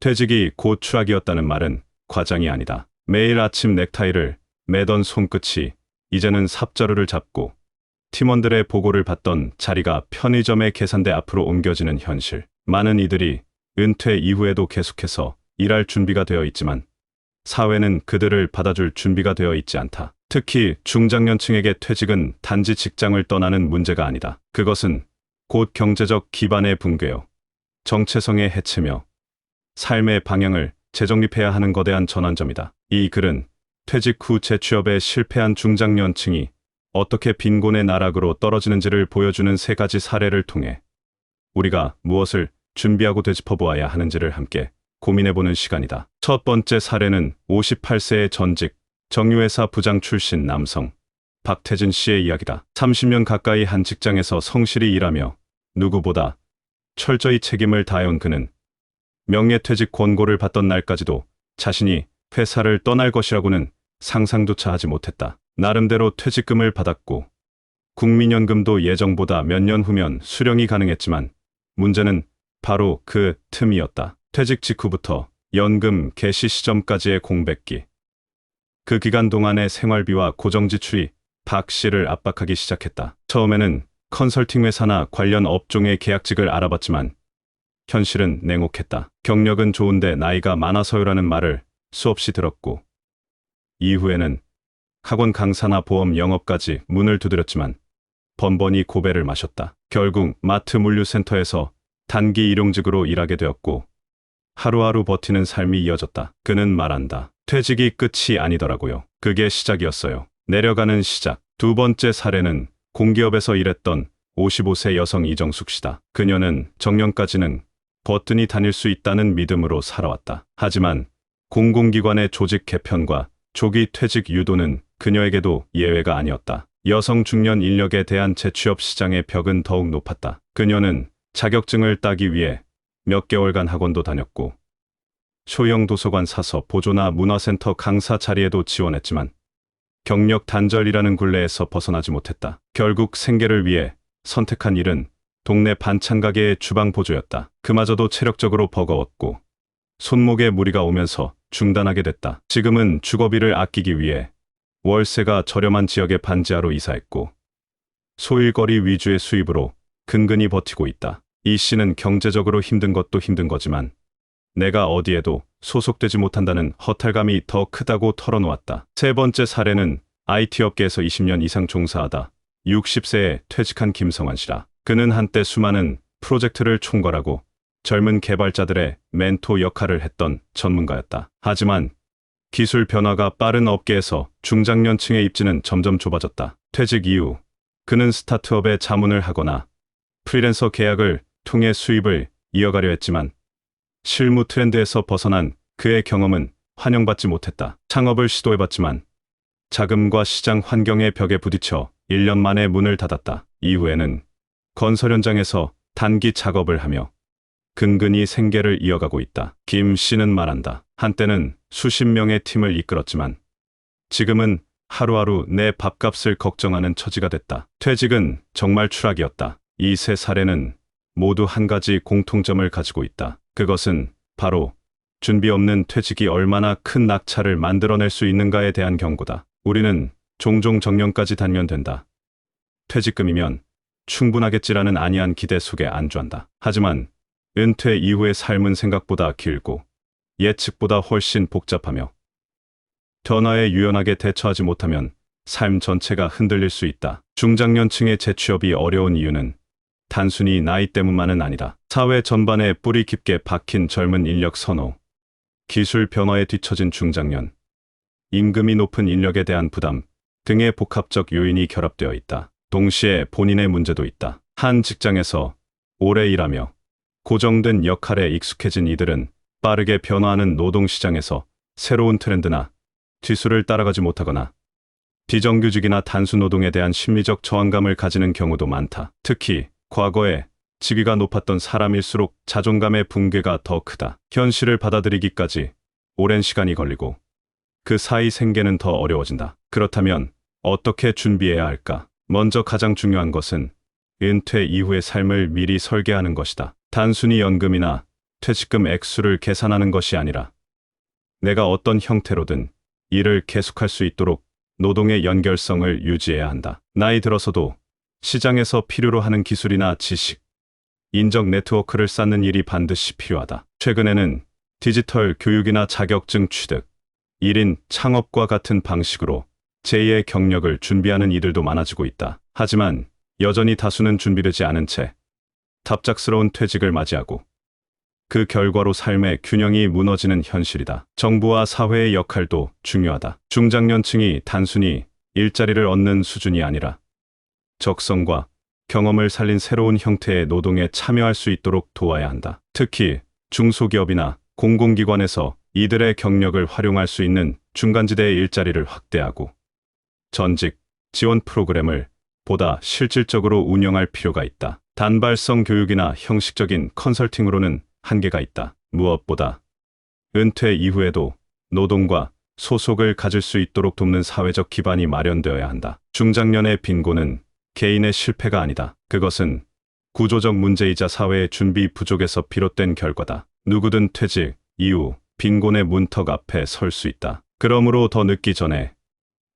퇴직이 곧 추락이었다는 말은 과장이 아니다. 매일 아침 넥타이를 매던 손끝이 이제는 삽자루를 잡고 팀원들의 보고를 받던 자리가 편의점의 계산대 앞으로 옮겨지는 현실. 많은 이들이 은퇴 이후에도 계속해서 일할 준비가 되어 있지만 사회는 그들을 받아줄 준비가 되어 있지 않다. 특히 중장년층에게 퇴직은 단지 직장을 떠나는 문제가 아니다. 그것은 곧 경제적 기반의 붕괴요, 정체성의 해체며 삶의 방향을 재정립해야 하는 거대한 전환점이다. 이 글은 퇴직 후 재취업에 실패한 중장년층이 어떻게 빈곤의 나락으로 떨어지는지를 보여주는 세 가지 사례를 통해 우리가 무엇을 준비하고 되짚어보아야 하는지를 함께 고민해보는 시간이다. 첫 번째 사례는 58세의 전직 정유회사 부장 출신 남성 박태진 씨의 이야기다. 30년 가까이 한 직장에서 성실히 일하며 누구보다 철저히 책임을 다해온 그는 명예퇴직 권고를 받던 날까지도 자신이 회사를 떠날 것이라고는 상상조차 하지 못했다. 나름대로 퇴직금을 받았고 국민연금도 예정보다 몇 년 후면 수령이 가능했지만 문제는 바로 그 틈이었다. 퇴직 직후부터 연금 개시 시점까지의 공백기. 그 기간 동안의 생활비와 고정지출이 박 씨를 압박하기 시작했다. 처음에는 컨설팅 회사나 관련 업종의 계약직을 알아봤지만 현실은 냉혹했다. 경력은 좋은데 나이가 많아서요라는 말을 수없이 들었고 이후에는 학원 강사나 보험 영업까지 문을 두드렸지만 번번이 고배를 마셨다. 결국 마트 물류센터에서 단기 일용직으로 일하게 되었고 하루하루 버티는 삶이 이어졌다. 그는 말한다. 퇴직이 끝이 아니더라고요. 그게 시작이었어요. 내려가는 시작. 두 번째 사례는 공기업에서 일했던 55세 여성 이정숙 씨다. 그녀는 정년까지는 버튼이 다닐 수 있다는 믿음으로 살아왔다. 하지만 공공기관의 조직 개편과 조기 퇴직 유도는 그녀에게도 예외가 아니었다. 여성 중년 인력에 대한 재취업 시장의 벽은 더욱 높았다. 그녀는 자격증을 따기 위해 몇 개월간 학원도 다녔고 소형 도서관 사서 보조나 문화센터 강사 자리에도 지원했지만 경력 단절이라는 굴레에서 벗어나지 못했다. 결국 생계를 위해 선택한 일은 동네 반찬 가게의 주방 보조였다. 그마저도 체력적으로 버거웠고 손목에 무리가 오면서 중단하게 됐다. 지금은 주거비를 아끼기 위해 월세가 저렴한 지역의 반지하로 이사했고 소일거리 위주의 수입으로 근근히 버티고 있다. 이 씨는 경제적으로 힘든 것도 힘든 거지만 내가 어디에도 소속되지 못한다는 허탈감이 더 크다고 털어놓았다. 세 번째 사례는 IT 업계에서 20년 이상 종사하다 60세에 퇴직한 김성환 씨다. 그는 한때 수많은 프로젝트를 총괄하고 젊은 개발자들의 멘토 역할을 했던 전문가였다. 하지만 기술 변화가 빠른 업계에서 중장년층의 입지는 점점 좁아졌다. 퇴직 이후 그는 스타트업에 자문을 하거나 프리랜서 계약을 통해 수입을 이어가려 했지만 실무 트렌드에서 벗어난 그의 경험은 환영받지 못했다. 창업을 시도해봤지만 자금과 시장 환경의 벽에 부딪혀 1년 만에 문을 닫았다. 이후에는 건설 현장에서 단기 작업을 하며 근근히 생계를 이어가고 있다. 김 씨는 말한다. 한때는 수십 명의 팀을 이끌었지만 지금은 하루하루 내 밥값을 걱정하는 처지가 됐다. 퇴직은 정말 추락이었다. 이 세 사례는 모두 한 가지 공통점을 가지고 있다. 그것은 바로 준비 없는 퇴직이 얼마나 큰 낙차를 만들어낼 수 있는가에 대한 경고다. 우리는 종종 정년까지 단련된다. 퇴직금이면 충분하겠지라는 안이한 기대 속에 안주한다. 하지만 은퇴 이후의 삶은 생각보다 길고 예측보다 훨씬 복잡하며 변화에 유연하게 대처하지 못하면 삶 전체가 흔들릴 수 있다. 중장년층의 재취업이 어려운 이유는 단순히 나이 때문만은 아니다. 사회 전반에 뿌리 깊게 박힌 젊은 인력 선호, 기술 변화에 뒤처진 중장년, 임금이 높은 인력에 대한 부담 등의 복합적 요인이 결합되어 있다. 동시에 본인의 문제도 있다. 한 직장에서 오래 일하며 고정된 역할에 익숙해진 이들은 빠르게 변화하는 노동시장에서 새로운 트렌드나 뒤수를 따라가지 못하거나 비정규직이나 단수 노동에 대한 심리적 저항감을 가지는 경우도 많다. 특히 과거에 직위가 높았던 사람일수록 자존감의 붕괴가 더 크다. 현실을 받아들이기까지 오랜 시간이 걸리고 그 사이 생계는 더 어려워진다. 그렇다면 어떻게 준비해야 할까? 먼저 가장 중요한 것은 은퇴 이후의 삶을 미리 설계하는 것이다. 단순히 연금이나 퇴직금 액수를 계산하는 것이 아니라 내가 어떤 형태로든 일을 계속할 수 있도록 노동의 연결성을 유지해야 한다. 나이 들어서도 시장에서 필요로 하는 기술이나 지식, 인적 네트워크를 쌓는 일이 반드시 필요하다. 최근에는 디지털 교육이나 자격증 취득, 1인 창업과 같은 방식으로 제2의 경력을 준비하는 이들도 많아지고 있다. 하지만 여전히 다수는 준비되지 않은 채 갑작스러운 퇴직을 맞이하고 그 결과로 삶의 균형이 무너지는 현실이다. 정부와 사회의 역할도 중요하다. 중장년층이 단순히 일자리를 얻는 수준이 아니라 적성과 경험을 살린 새로운 형태의 노동에 참여할 수 있도록 도와야 한다. 특히 중소기업이나 공공기관에서 이들의 경력을 활용할 수 있는 중간지대의 일자리를 확대하고 전직 지원 프로그램을 보다 실질적으로 운영할 필요가 있다. 단발성 교육이나 형식적인 컨설팅으로는 한계가 있다. 무엇보다 은퇴 이후에도 노동과 소속을 가질 수 있도록 돕는 사회적 기반이 마련되어야 한다. 중장년의 빈곤은 개인의 실패가 아니다. 그것은 구조적 문제이자 사회의 준비 부족에서 비롯된 결과다. 누구든 퇴직 이후 빈곤의 문턱 앞에 설 수 있다. 그러므로 더 늦기 전에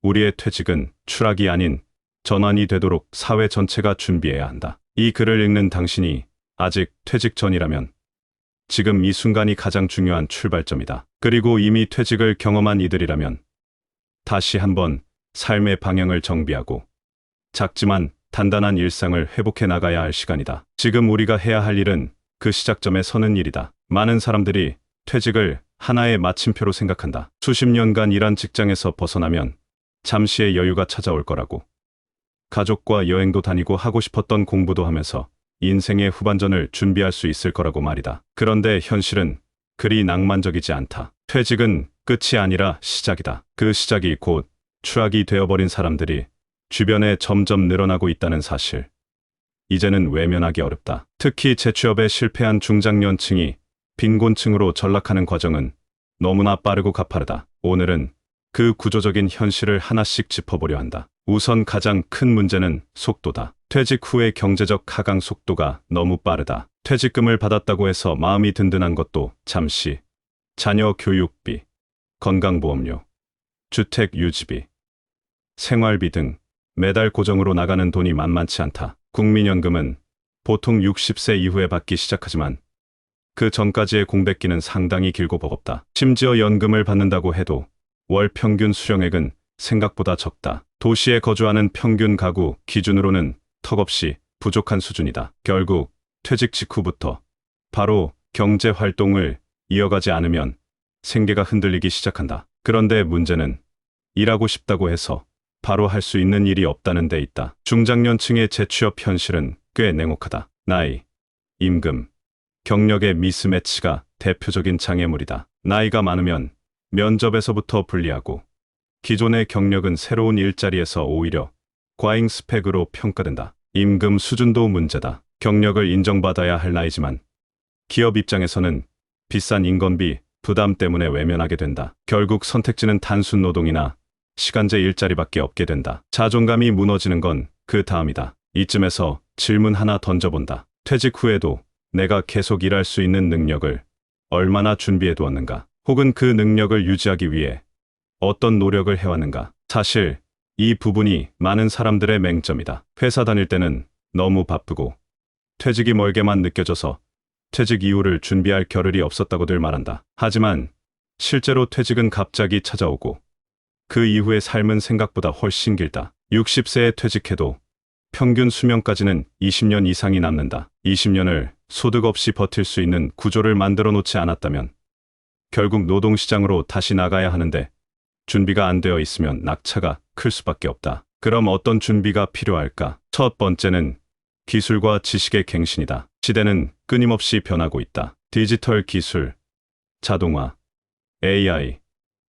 우리의 퇴직은 추락이 아닌 전환이 되도록 사회 전체가 준비해야 한다. 이 글을 읽는 당신이 아직 퇴직 전이라면 지금 이 순간이 가장 중요한 출발점이다. 그리고 이미 퇴직을 경험한 이들이라면 다시 한번 삶의 방향을 정비하고 작지만 단단한 일상을 회복해 나가야 할 시간이다. 지금 우리가 해야 할 일은 그 시작점에 서는 일이다. 많은 사람들이 퇴직을 하나의 마침표로 생각한다. 수십 년간 일한 직장에서 벗어나면 잠시의 여유가 찾아올 거라고. 가족과 여행도 다니고 하고 싶었던 공부도 하면서 인생의 후반전을 준비할 수 있을 거라고 말이다. 그런데 현실은 그리 낭만적이지 않다. 퇴직은 끝이 아니라 시작이다. 그 시작이 곧 추락이 되어버린 사람들이 주변에 점점 늘어나고 있다는 사실. 이제는 외면하기 어렵다. 특히 재취업에 실패한 중장년층이 빈곤층으로 전락하는 과정은 너무나 빠르고 가파르다. 오늘은 그 구조적인 현실을 하나씩 짚어보려 한다. 우선 가장 큰 문제는 속도다. 퇴직 후의 경제적 하강 속도가 너무 빠르다. 퇴직금을 받았다고 해서 마음이 든든한 것도 잠시. 자녀 교육비, 건강보험료, 주택 유지비, 생활비 등 매달 고정으로 나가는 돈이 만만치 않다. 국민연금은 보통 60세 이후에 받기 시작하지만 그 전까지의 공백기는 상당히 길고 버겁다. 심지어 연금을 받는다고 해도 월 평균 수령액은 생각보다 적다. 도시에 거주하는 평균 가구 기준으로는 턱없이 부족한 수준이다. 결국 퇴직 직후부터 바로 경제 활동을 이어가지 않으면 생계가 흔들리기 시작한다. 그런데 문제는 일하고 싶다고 해서 바로 할 수 있는 일이 없다는 데 있다. 중장년층의 재취업 현실은 꽤 냉혹하다. 나이, 임금, 경력의 미스매치가 대표적인 장애물이다. 나이가 많으면 면접에서부터 불리하고 기존의 경력은 새로운 일자리에서 오히려 과잉 스펙으로 평가된다. 임금 수준도 문제다. 경력을 인정받아야 할 나이지만 기업 입장에서는 비싼 인건비 부담 때문에 외면하게 된다. 결국 선택지는 단순 노동이나 시간제 일자리밖에 없게 된다. 자존감이 무너지는 건 그 다음이다. 이쯤에서 질문 하나 던져본다. 퇴직 후에도 내가 계속 일할 수 있는 능력을 얼마나 준비해 두었는가? 혹은 그 능력을 유지하기 위해 어떤 노력을 해왔는가? 사실 이 부분이 많은 사람들의 맹점이다. 회사 다닐 때는 너무 바쁘고 퇴직이 멀게만 느껴져서 퇴직 이후를 준비할 겨를이 없었다고들 말한다. 하지만 실제로 퇴직은 갑자기 찾아오고 그 이후의 삶은 생각보다 훨씬 길다. 60세에 퇴직해도 평균 수명까지는 20년 이상이 남는다. 20년을 소득 없이 버틸 수 있는 구조를 만들어 놓지 않았다면 결국 노동시장으로 다시 나가야 하는데 준비가 안 되어 있으면 낙차가 클 수밖에 없다. 그럼 어떤 준비가 필요할까? 첫 번째는 기술과 지식의 갱신이다. 시대는 끊임없이 변하고 있다. 디지털 기술, 자동화, AI,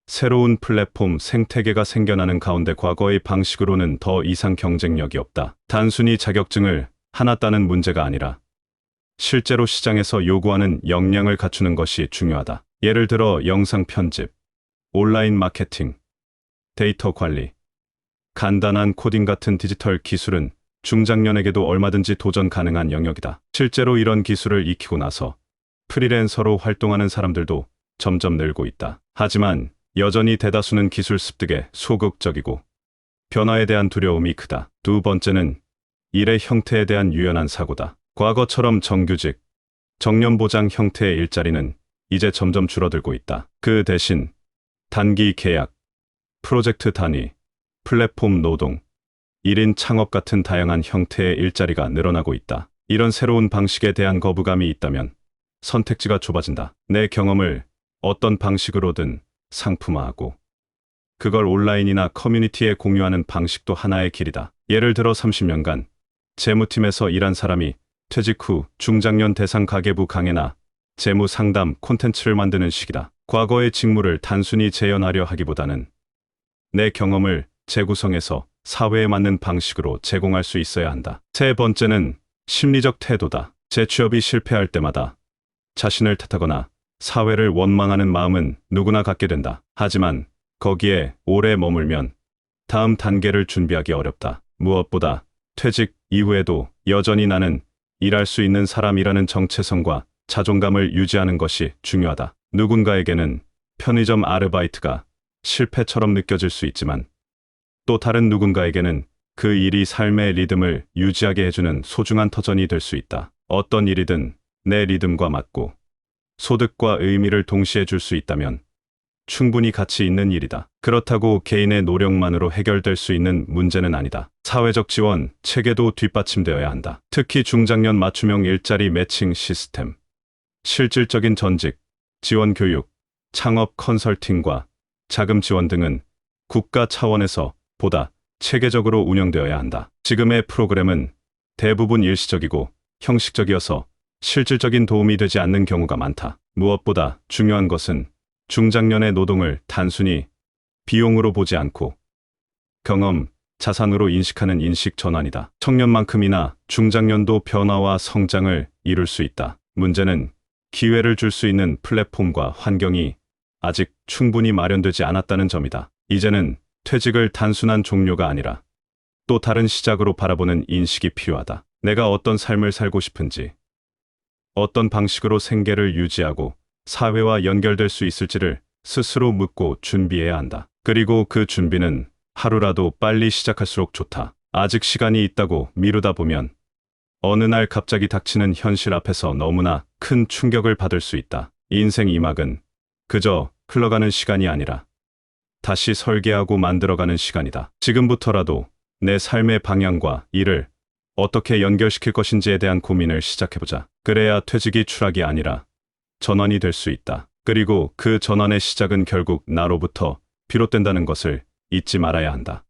새로운 플랫폼 생태계가 생겨나는 가운데 과거의 방식으로는 더 이상 경쟁력이 없다. 단순히 자격증을 하나 따는 문제가 아니라 실제로 시장에서 요구하는 역량을 갖추는 것이 중요하다. 예를 들어 영상 편집, 온라인 마케팅, 데이터 관리, 간단한 코딩 같은 디지털 기술은 중장년에게도 얼마든지 도전 가능한 영역이다. 실제로 이런 기술을 익히고 나서 프리랜서로 활동하는 사람들도 점점 늘고 있다. 하지만 여전히 대다수는 기술 습득에 소극적이고 변화에 대한 두려움이 크다. 두 번째는 일의 형태에 대한 유연한 사고다. 과거처럼 정규직, 정년보장 형태의 일자리는 이제 점점 줄어들고 있다. 그 대신 단기 계약, 프로젝트 단위, 플랫폼 노동, 1인 창업 같은 다양한 형태의 일자리가 늘어나고 있다. 이런 새로운 방식에 대한 거부감이 있다면 선택지가 좁아진다. 내 경험을 어떤 방식으로든 상품화하고 그걸 온라인이나 커뮤니티에 공유하는 방식도 하나의 길이다. 예를 들어 30년간 재무팀에서 일한 사람이 퇴직 후 중장년 대상 가계부 강해나 재무 상담 콘텐츠를 만드는 식이다. 과거의 직무를 단순히 재현하려 하기보다는 내 경험을 재구성해서 사회에 맞는 방식으로 제공할 수 있어야 한다. 세 번째는 심리적 태도다. 재취업이 실패할 때마다 자신을 탓하거나 사회를 원망하는 마음은 누구나 갖게 된다. 하지만 거기에 오래 머물면 다음 단계를 준비하기 어렵다. 무엇보다 퇴직 이후에도 여전히 나는 일할 수 있는 사람이라는 정체성과 자존감을 유지하는 것이 중요하다. 누군가에게는 편의점 아르바이트가 실패처럼 느껴질 수 있지만 또 다른 누군가에게는 그 일이 삶의 리듬을 유지하게 해주는 소중한 터전이 될 수 있다. 어떤 일이든 내 리듬과 맞고 소득과 의미를 동시에 줄 수 있다면 충분히 가치 있는 일이다. 그렇다고 개인의 노력만으로 해결될 수 있는 문제는 아니다. 사회적 지원, 체계도 뒷받침되어야 한다. 특히 중장년 맞춤형 일자리 매칭 시스템, 실질적인 전직, 지원 교육, 창업 컨설팅과 자금 지원 등은 국가 차원에서 보다 체계적으로 운영되어야 한다. 지금의 프로그램은 대부분 일시적이고 형식적이어서 실질적인 도움이 되지 않는 경우가 많다. 무엇보다 중요한 것은 중장년의 노동을 단순히 비용으로 보지 않고 경험, 자산으로 인식하는 인식 전환이다. 청년만큼이나 중장년도 변화와 성장을 이룰 수 있다. 문제는 기회를 줄 수 있는 플랫폼과 환경이 아직 충분히 마련되지 않았다는 점이다. 이제는 퇴직을 단순한 종료가 아니라 또 다른 시작으로 바라보는 인식이 필요하다. 내가 어떤 삶을 살고 싶은지, 어떤 방식으로 생계를 유지하고 사회와 연결될 수 있을지를 스스로 묻고 준비해야 한다. 그리고 그 준비는 하루라도 빨리 시작할수록 좋다. 아직 시간이 있다고 미루다 보면 어느 날 갑자기 닥치는 현실 앞에서 너무나 큰 충격을 받을 수 있다. 인생 2막은 그저 흘러가는 시간이 아니라 다시 설계하고 만들어가는 시간이다. 지금부터라도 내 삶의 방향과 일을 어떻게 연결시킬 것인지에 대한 고민을 시작해보자. 그래야 퇴직이 추락이 아니라 전환이 될 수 있다. 그리고 그 전환의 시작은 결국 나로부터 비롯된다는 것을 잊지 말아야 한다.